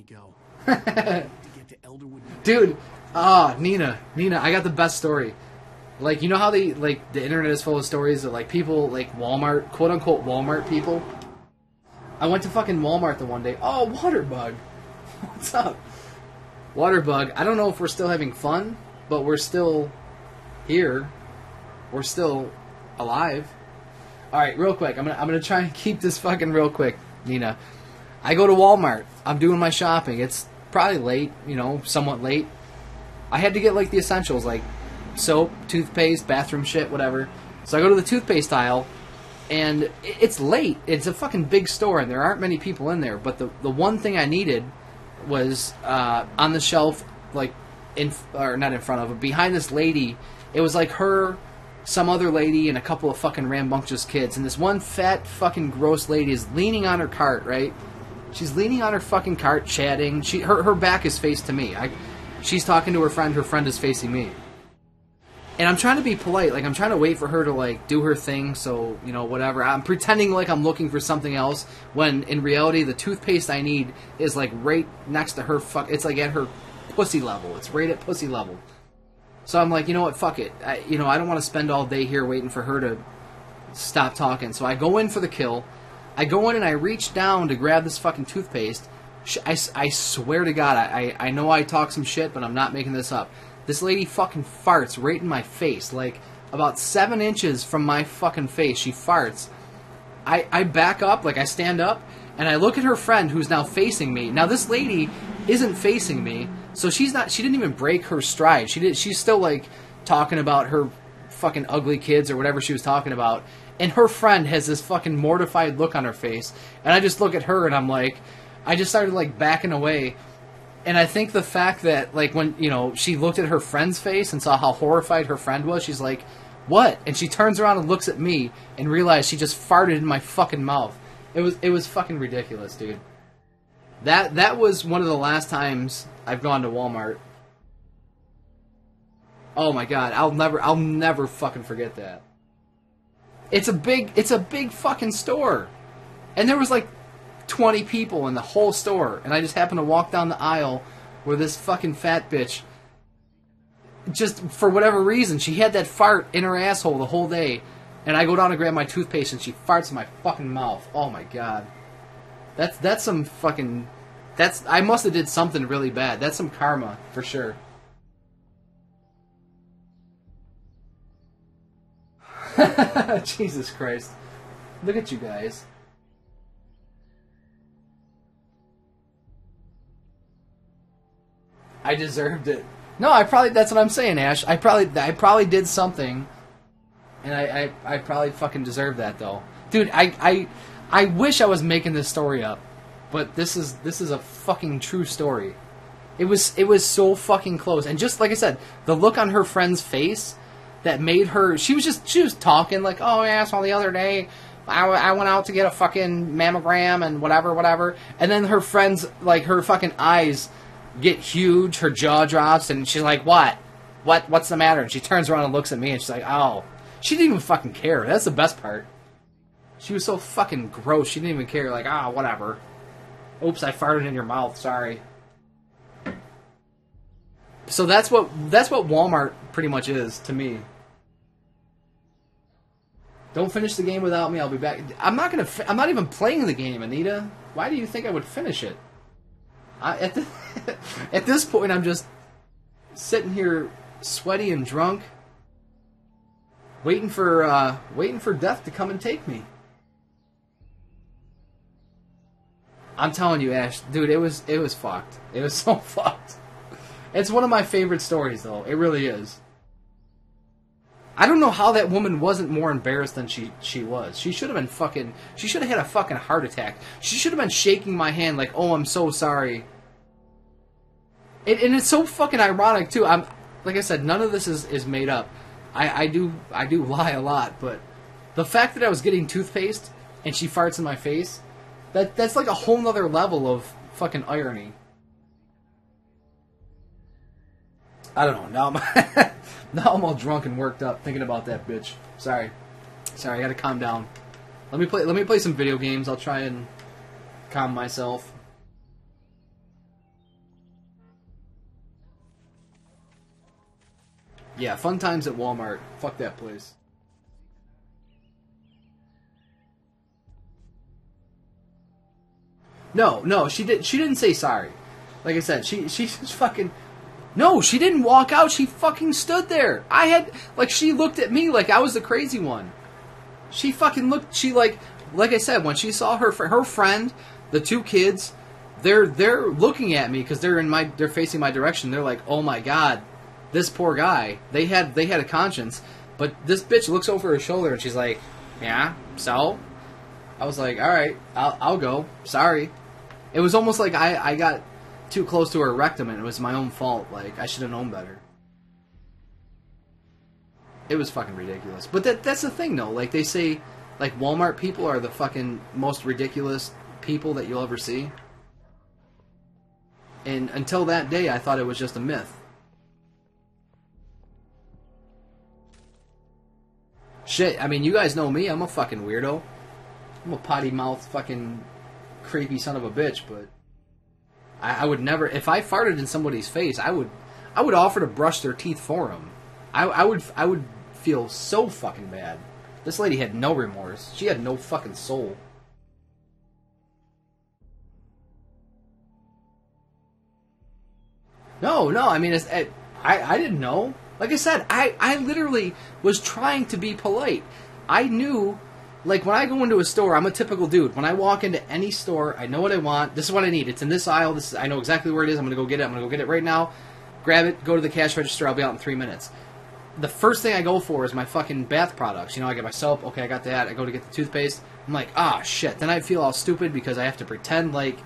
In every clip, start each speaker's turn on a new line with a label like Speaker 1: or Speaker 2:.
Speaker 1: Go.
Speaker 2: Dude, Nina, I got the best story. Like, you know how the internet is full of stories of, like, people, like, Walmart, quote-unquote Walmart people? I went to fucking Walmart the one day. Oh, Waterbug. What's up? Waterbug, I don't know if we're still having fun, but we're still here. We're still alive. Alright, real quick. I'm gonna try and keep this fucking real quick, Nina. I go to Walmart. I'm doing my shopping. It's probably late, you know, somewhat late. I had to get, like, the essentials, like soap, toothpaste, bathroom shit, whatever. So I go to the toothpaste aisle, and it's late. It's a fucking big store, and there aren't many people in there. But the one thing I needed was on the shelf, like, or not in front of, but behind this lady. It was like her, some other lady, and a couple of fucking rambunctious kids. And this one fat, fucking gross lady is leaning on her cart, right? She's leaning on her fucking cart, chatting. Her back is faced to me. She's talking to her friend is facing me. And I'm trying to be polite. Like, I'm trying to wait for her to, like, do her thing, so, you know, whatever. I'm pretending like I'm looking for something else, when, in reality, the toothpaste I need is, like, right next to her it's, like, at her pussy level. It's right at pussy level. So I'm like, you know what, fuck it. I don't want to spend all day here waiting for her to stop talking. So I go in for the kill. I go in and I reach down to grab this fucking toothpaste. I swear to God, I know I talk some shit, but I'm not making this up. This lady fucking farts right in my face, like about 7 inches from my fucking face. She farts. I back up, like I stand up, and I look at her friend who's now facing me. Now this lady isn't facing me, so she didn't even break her stride. She's still, like, talking about her fucking ugly kids or whatever she was talking about. And her friend has this fucking mortified look on her face. And I just look at her and I'm like, I just started, like, backing away. And I think the fact that, like, when, you know, she looked at her friend's face and saw how horrified her friend was, she's like, what? And she turns around and looks at me and realized she just farted in my fucking mouth. It was fucking ridiculous, dude. That was one of the last times I've gone to Walmart. Oh my God, I'll never fucking forget that. It's a big fucking store. And there was like 20 people in the whole store. And I just happened to walk down the aisle where this fucking fat bitch, just for whatever reason, she had that fart in her asshole the whole day. And I go down to grab my toothpaste and she farts in my fucking mouth. Oh my God. That's some fucking... I must have did something really bad. That's some karma, for sure. Jesus Christ. Look at you guys. I deserved it. No, that's what I'm saying, Ash. I probably did something, and I probably fucking deserved that, though. Dude, I wish I was making this story up, but this is a fucking true story. It was so fucking close, and just like I said, the look on her friend's face that made her... She was talking like, oh, yeah, so the other day I went out to get a fucking mammogram and whatever. And then her friend's, like, her fucking eyes get huge, her jaw drops, and she's like, what? What's the matter? And she turns around and looks at me, and she's like, oh. She didn't even fucking care. That's the best part. She was so fucking gross, she didn't even care. Like, whatever. Oops, I farted in your mouth, sorry. So that's what Walmart pretty much is to me. Don't finish the game without me. I'll be back. I'm not even playing the game, Anita. Why do you think I would finish it? At this point, I'm just sitting here, sweaty and drunk, waiting for death to come and take me. I'm telling you, Ash, dude, it was fucked. It was so fucked. It's one of my favorite stories, though. It really is. I don't know how that woman wasn't more embarrassed than she was. She should have had a fucking heart attack. She should have been shaking my hand like, oh, I'm so sorry. And it's so fucking ironic, too. Like I said, none of this is made up. I do lie a lot, but the fact that I was getting toothpaste and she farts in my face, that's like a whole nother level of fucking irony. I don't know. Now I'm all drunk and worked up thinking about that bitch. Sorry, I gotta calm down. Let me play some video games. I'll try and calm myself. Yeah, fun times at Walmart. Fuck that place. No, she didn't say sorry. Like I said, she just fucking. No, she didn't walk out. She fucking stood there. She looked at me like I was the crazy one. She fucking looked. She like I said, when she saw her friend, the two kids, they're looking at me because they're facing my direction. They're like, oh my god, this poor guy. They had a conscience, but this bitch looks over her shoulder and she's like, yeah, so. I was like, all right, I'll go. Sorry. It was almost like I got too close to her rectum and it was my own fault. Like, I should have known better. It was fucking ridiculous. But that's the thing, though. Like, they say, like, Walmart people are the fucking most ridiculous people that you'll ever see. And until that day, I thought it was just a myth. Shit, I mean, you guys know me. I'm a fucking weirdo. I'm a potty mouth fucking creepy son of a bitch, but I would never. If I farted in somebody's face, I would offer to brush their teeth for them. I would feel so fucking bad. This lady had no remorse. She had no fucking soul. No. I mean, I didn't know. Like I said, I literally was trying to be polite. I knew. Like, when I go into a store, I'm a typical dude. When I walk into any store, I know what I want. This is what I need. It's in this aisle. I know exactly where it is. I'm going to go get it. I'm going to go get it right now. Grab it. Go to the cash register. I'll be out in 3 minutes. The first thing I go for is my fucking bath products. You know, I get my soap. Okay, I got that. I go to get the toothpaste. I'm like, ah, shit. Then I feel all stupid because I have to pretend like,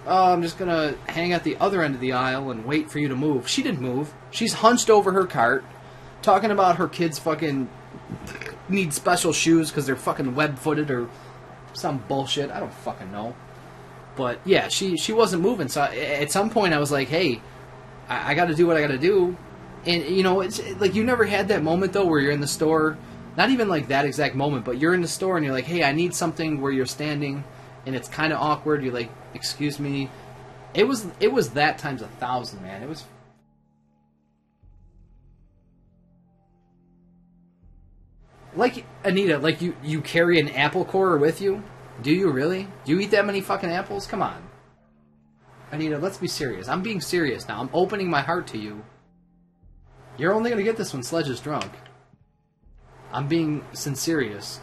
Speaker 2: oh, I'm just going to hang at the other end of the aisle and wait for you to move. She didn't move. She's hunched over her cart, talking about her kids fucking need special shoes because they're fucking web-footed or some bullshit. I don't fucking know. But yeah, she wasn't moving. So at some point I was like, hey, I got to do what I got to do. And you know, it's like, you never had that moment though where you're in the store, not even like that exact moment, but you're in the store and you're like, hey, I need something, where you're standing and it's kind of awkward. You're like, excuse me. It was that times 1,000, man. It was. Like, Anita, like, you carry an apple core with you? Do you really? Do you eat that many fucking apples? Come on. Anita, let's be serious. I'm being serious now. I'm opening my heart to you. You're only going to get this when Sledge is drunk. I'm being sincerious.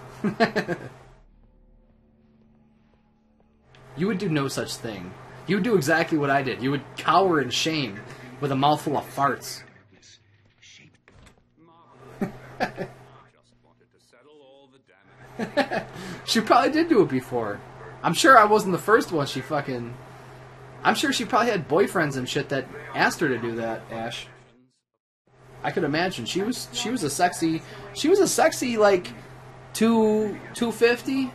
Speaker 2: You would do no such thing. You would do exactly what I did. You would cower in shame with a mouthful of farts. She probably did do it before. I'm sure I wasn't the first one she fucking... I'm sure she probably had boyfriends and shit that asked her to do that, Ash. I could imagine. She was a sexy... She was a sexy, like, 250,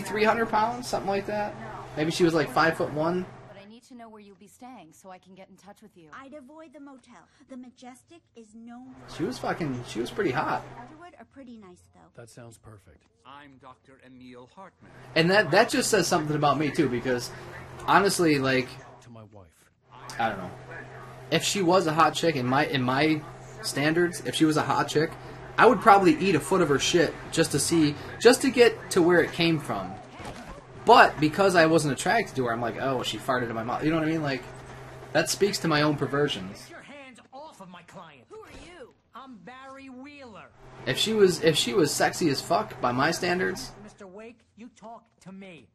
Speaker 2: 300 pounds, something like that. Maybe she was like 5'1".
Speaker 1: To know where you'll be staying so I can get in touch with you.
Speaker 3: I'd avoid the motel. The Majestic is known.
Speaker 2: She was pretty hot.
Speaker 3: Underwood are pretty nice though.
Speaker 4: That sounds perfect.
Speaker 5: I'm Dr. Emil Hartman.
Speaker 2: And that just says something about me too, because honestly, like,
Speaker 4: To my wife.
Speaker 2: I don't know. If she was a hot chick in my standards, if she was a hot chick, I would probably eat a foot of her shit just to get to where it came from. But because I wasn't attracted to her, I'm like, oh, she farted in my mouth. You know what I mean? Like, that speaks to my own perversions.
Speaker 6: Get your hands off of my client. Who are you? I'm Barry Wheeler.
Speaker 2: If she was sexy as fuck by my standards,
Speaker 6: Mr. Wake, you talk to me.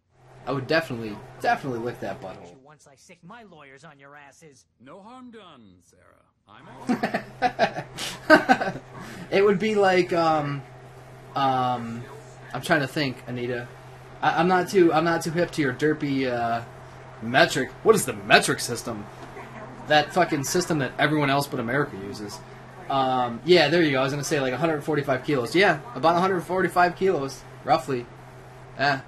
Speaker 2: I would definitely lick that butthole.
Speaker 6: Once I sick my lawyers on your asses.
Speaker 5: No harm done, Sarah. I'm all
Speaker 2: It would be like I'm trying to think, Anita. I'm not too hip to your derpy metric. What is the metric system? That fucking system that everyone else but America uses. Yeah, there you go. I was gonna say like 145 kilos. Yeah, about 145 kilos, roughly. Yeah.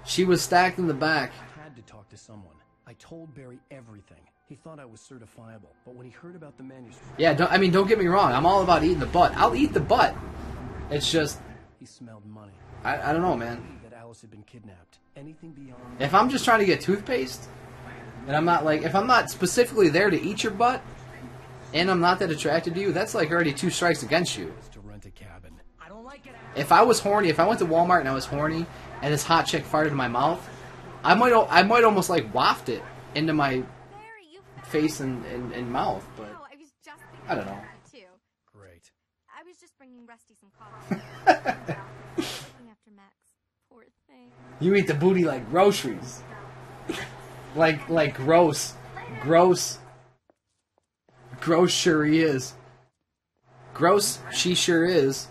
Speaker 2: She was stacked in the back.
Speaker 4: I had to talk to someone. I told Barry everything. He thought I was certifiable, but when he heard about the manuscript...
Speaker 2: Yeah, don't get me wrong. I'm all about eating the butt. I'll eat the butt. It's just...
Speaker 4: He smelled money.
Speaker 2: I don't know, man.
Speaker 4: That Alice had been kidnapped. Anything beyond...
Speaker 2: If I'm just trying to get toothpaste, and I'm not like... If I'm not specifically there to eat your butt, and I'm not that attracted to you, that's like already 2 strikes against you.
Speaker 4: To rent a cabin.
Speaker 6: I don't like it.
Speaker 2: If I was horny, if I went to Walmart and I was horny, and this hot chick farted in my mouth, I might almost like waft it into my
Speaker 7: Barry, you
Speaker 2: face and mouth, but
Speaker 7: No, I was just thinking
Speaker 2: I don't know.
Speaker 7: about that too.
Speaker 4: Great.
Speaker 7: I was just bringing Rusty some coffee. Looking after Max. Poor thing.
Speaker 2: You eat the booty like groceries. like gross. Gross sure he is. Gross, she sure is.